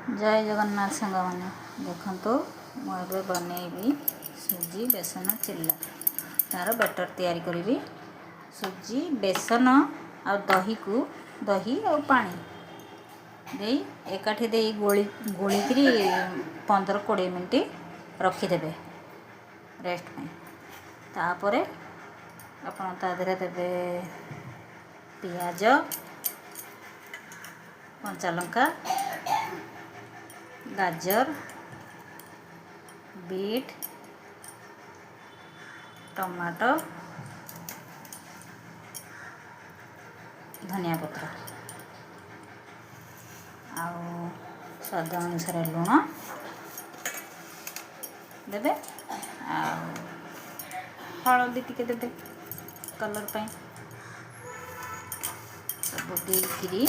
जय जगन्नाथ सांग मैंने देखो मुझे बनैबी सुजी बेसन चिल्ला तार बैटर तैयारी करी सुजी बेसन आ दही को दही और पानी दे एकाठी दे गोलिकी 15-20 मिनट रखीदे रेस्ट में तापर आपण तादे देवे पियाज कंचा लंका गाजर बीट टमाटो धनिया पत्र आउ स्वाद अनुसार लुण देवे हलदी टिके देवे कलर पाई सब देकरी